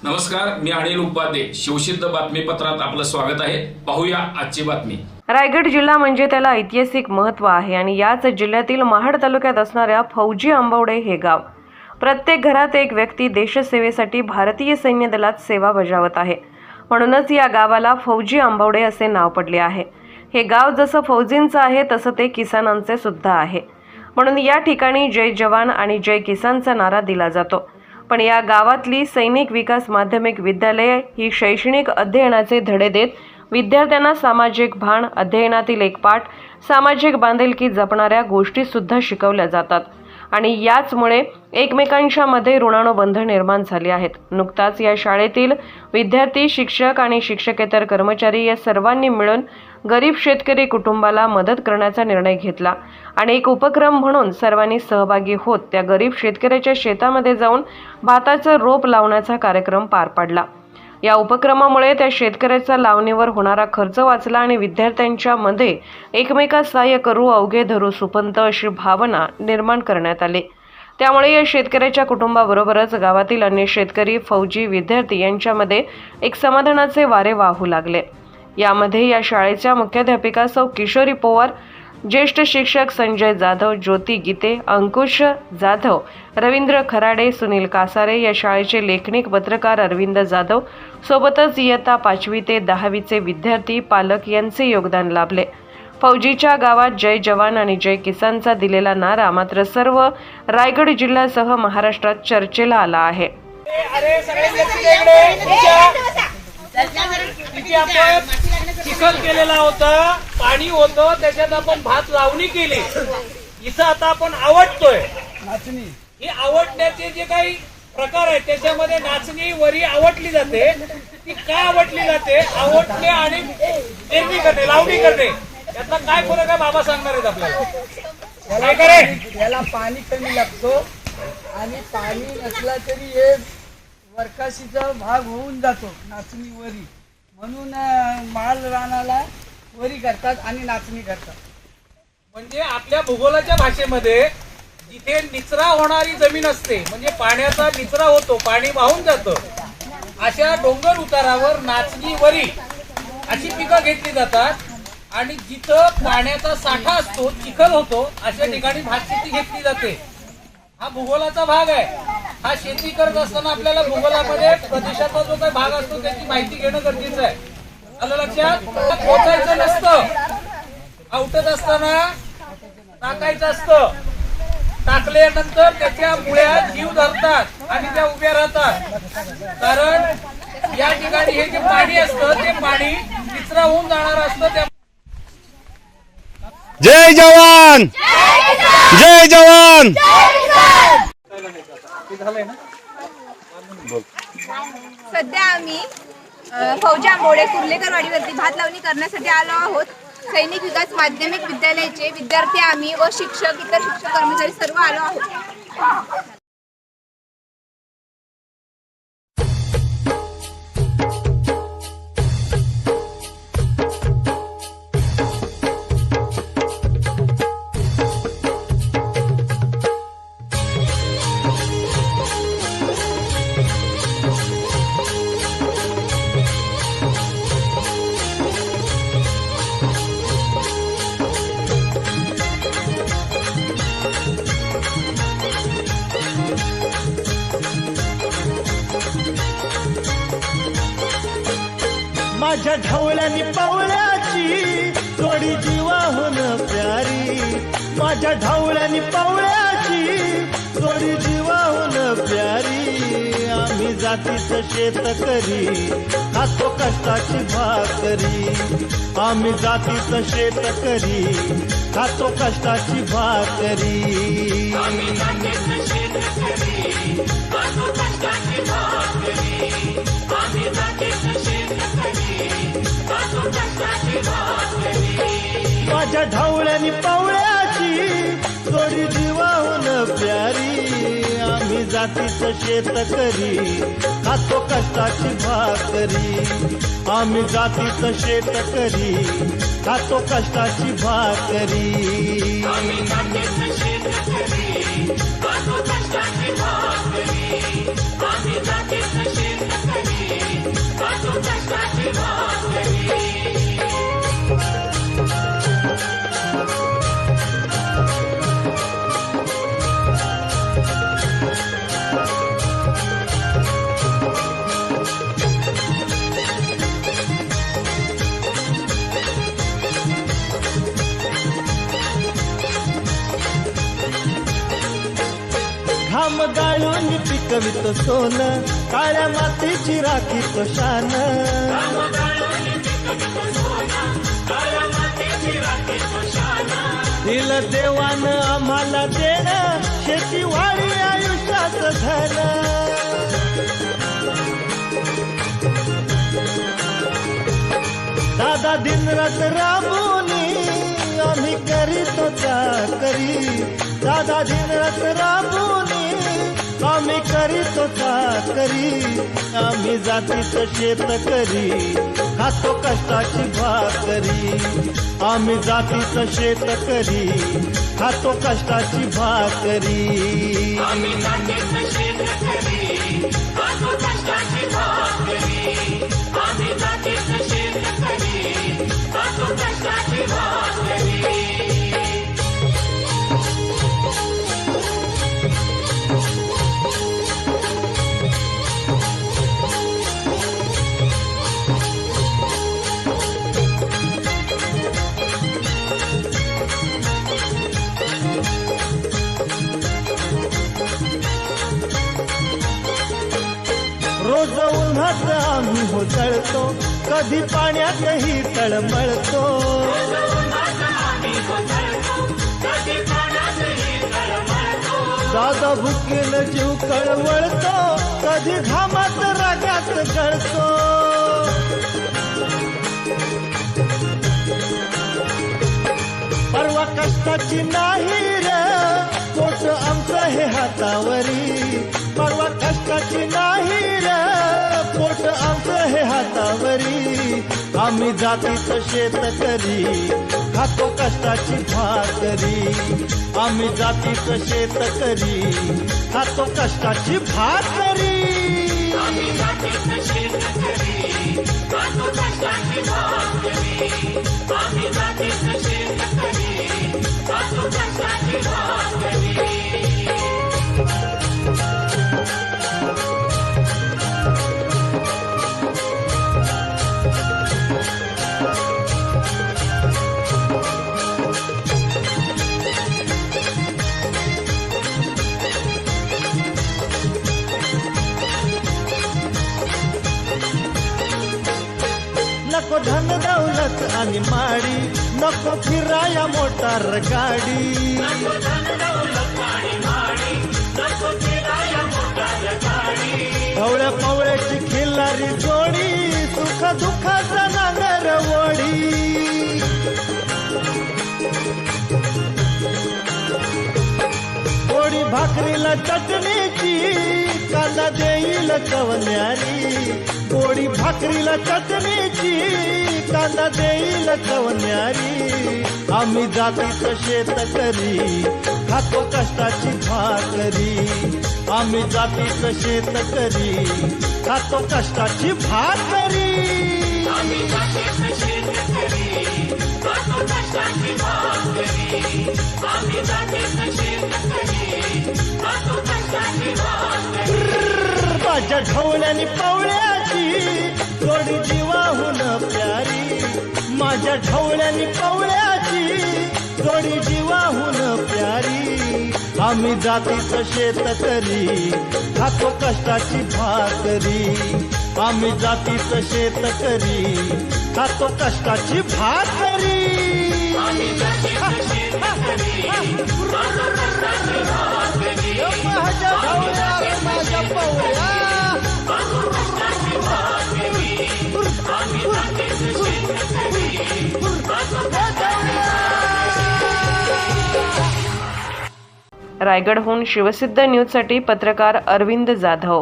नमस्कार, मी अनिल उपाध्ये. शिवसिद्ध बातमीपत्रात आपलं स्वागत आहे. पाहूया आजची बातमी. रायगड जिल्हा म्हणजे त्याला ऐतिहासिक महत्त्व आहे आणि याच जिल्ह्यातील महाड तालुक्यात असणाऱ्या फौजी आंबवडे हे गाव. प्रत्येक घरात एक व्यक्ती देशसेवेसाठी भारतीय सैन्य दलात सेवा बजावत आहे. म्हणूनच या गावाला फौजी आंबवडे असे नाव पडले आहे. हे गाव जसं फौजींचं आहे तसं ते किसानांचे सुद्धा आहे. म्हणून या ठिकाणी जय जवान आणि जय किसानचा नारा दिला जातो. पण या गावातली सैनिक विकास माध्यमिक विद्यालय ही शैक्षणिक अध्ययनाचे धडे देत विद्यार्थ्यांना सामाजिक भान, अध्ययनातील एक पाठ, सामाजिक बांधिलकी जपणाऱ्या गोष्टी सुद्धा शिकवल्या जातात आणि याचमुळे एकमेकांच्या मध्ये ऋणानुबंध निर्माण झाले आहेत. नुकताच या शाळेतील विद्यार्थी, शिक्षक आणि शिक्षकेतर कर्मचारी या सर्वांनी मिळून गरीब शेतकरी कुटुंबाला मदत करण्याचा निर्णय घेतला आणि एक उपक्रम म्हणून सर्वांनी सहभागी होत त्या गरीब शेतकऱ्याच्या शेतामध्ये जाऊन भाताचं रोप लावण्याचा कार्यक्रम पार पाडला. या उपक्रमामुळे त्या शेतकऱ्याचा लावणीवर होणारा खर्च वाचला आणि विद्यार्थ्यांच्या मध्ये एकमेकास सहाय्य करू, अवघे धरू सुपंत अशी भावना निर्माण करण्यात आली. त्यामुळे या शेतकऱ्याच्या कुटुंबाबरोबरच गावातील अन्य शेतकरी, फौजी, विद्यार्थी यांच्यामध्ये एक समाधानाचे वारे वाहू लागले. यामध्ये या शाळेच्या मुख्याध्यापिका सौ किशोरी पवार, ज्येष्ठ शिक्षक संजय जाधव, ज्योती गीते, अंकुश जाधव, रवींद्र खराडे, सुनील कासारे, या शाळेचे लेखनिक पत्रकार अरविंद जाधव सोबतच इयत्ता 5वी ते 10वीचे विद्यार्थी, पालक यांचे योगदान लाभले. फौजीच्या गावात जय जवान आणि जय किसानचा दिलेला नारा मात्र सर्व रायगड जिल्ह्यासह महाराष्ट्रात चर्चेला आला आहे. चिखल केलेला होता, पाणी होतं, त्याच्यात आपण भात लावणी केली. इथं आता आपण आवडतोय नाचणी. ही आवडण्याचे जे काही प्रकार आहेत त्याच्यामध्ये नाचणी वरी आवडली जाते. ती का आवडली जाते? आवडणे आणि पेरणी करणे, लावणी करणे, यातला काय फरक आहे बाबा सांगणार आहेत आपल्याला. काय करे, याला पाणी कमी लागतो आणि पाणी नसला तरी हे वरकाशीचा भाग होऊन जातो नाचणी वरी. म्हणून माल रानाला वरी करतात आणि नाचणी करतात. म्हणजे आपल्या भूगोलाच्या भाषेमध्ये जिथे निचरा होणारी जमीन असते, म्हणजे पाण्याचा निचरा होतो, पाणी वाहून जातं, अशा डोंगर उतारावर नाचणी, वरी अशी पिकं घेतली जातात. आणि जिथं पाण्याचा साठा असतो, चिखल होतो, अशा ठिकाणी भात शेती घेतली जाते. हा भूगोलाचा भाग आहे. हा शेती करत असताना आपल्याला भूगोलामध्ये प्रदेशाचा जो काही भाग असतो त्याची माहिती घेणं गरजेचं आहे. आलं लक्षात? पोचायचं नसतं, आवटत असताना टाकायचं असतं. टाकल्यानंतर त्याच्या मुळ्या जीव धरतात आणि त्या उभ्या राहतात. कारण या ठिकाणी हे जे पाणी असतं ते पाणी निचरा होऊन जाणार असतं. त्या जय जवान, जय जवान. सध्या आम्ही फौजी आंबवडे कुर्लेकरवाडीवरती भात लावणी करण्यासाठी आलो आहोत. सैनिक विकास माध्यमिक विद्यालयाचे विद्यार्थी आम्ही व शिक्षक, इतर शिक्षक, कर्मचारी सर्व आलो आहोत. माझ्या ढवळ्यानी पावळ्याची जोडी जीवाहून प्यारी. माझ्या ढवळ्यानी पावळ्याची जोडी जीवाहून प्यारी. आम्ही जातीचं शेतकरी, खातो कष्टाची भाकरी. आम्ही जातीचं शेतकरी, खातो कष्टाची भाकरी. माझ्या ढवळ्यानी पावळ्याची जोडी जीवाहून प्यारी. आम्ही जातीचं शेतकरी, खातो कष्टाची भाकरी. आम्ही जातीचं शेतकरी, खातो कष्टाची भाकरी. आम्ही जातीचं शेतकरी, खातो कष्टाची भाकरी. आम्ही जातीचं शेतकरी, घाम गाळून पिकवित सोन, काळ्या मातीची राखीत शान. दिलं देवान आम्हाला देणं, शेतीवाडी आयुष्याचं धन. दादा दिनरात राबूनी आम्ही करीतो चाकरी. दादा दिनरात राबूनी आम्ही करीतो चाकरी. आम्ही जातीचं शेतकरी, खातो कष्टाची भाकरी. आम्ही जातीचं शेतकरी, खातो कष्टाची भाकरी. आम्ही जातीचं शेतकरी, खातो कष्टाची भाकरी. आम्ही जातीचं शेतकरी, खातो कष्टाची भाकरी. रोज उन्हात आम्ही होतळतो, कधी पाण्यातही तळमळतो. दादा भुकेल जीव कळवळतो, कधी घामात रागात गळतो. परवा कष्टाची नाही रे, पोट आमचं हे हातावरी. परवा कष्टाची नाही रे, पोट आमचं हे हातावरी. आम्ही जातीचं शेतकरी, खातो कष्टाची भाकरी. आम्ही जातीचं शेतकरी, खातो कष्टाची भाकरी. आम्ही जातीचं शेतकरी, खातो कष्टाची भाकरी. आम्ही जातीचं शेतकरी, खातो कष्टाची भाकरी. नको धन दौलत आणि माडी, नको फिराया मोटार गाडी. ढवळ्या पवळ्याची खिल्लारी जोडी, सुख दुःखाचा नांगर वडी. पोळी भाकरीला चटणीची, कांदा देईल कवन्यारी. पोळी भाकरीला चटणीची, कांदा देईल कवन्यारी. आम्ही जातीचं शेतकरी, खातो कष्टाची भाकरी. आम्ही जातीचं शेतकरी, खातो कष्टाची भाकरी. आम्ही जातीचं शेतकरी, खातो कष्टाची भाकरी. आम्ही जातीचं शेतकरी, खातो कष्टाची भाकरी. माझ्या ढवळ्यानी पवळ्याची जोडी जीवाहून प्यारी. माझ्या ढवळ्यानी पवळ्याची जोडी जीवाहून प्यारी. आम्ही जातीचं शेतकरी, खातो कष्टाची भाकरी. आम्ही जातीचं शेतकरी, खातो कष्टाची भाकरी. आम्ही जातीचं शेतकरी, खातो कष्टाची भाकरी. माझ्या ढवळ्या माझ्या पवळ्या, खातो कष्टाची भाकरी. आम्ही जातीचं शेतकरी, खातो कष्टाची रायगडहून शिवसिद्ध न्यूजसाठी पत्रकार अरविंद जाधव.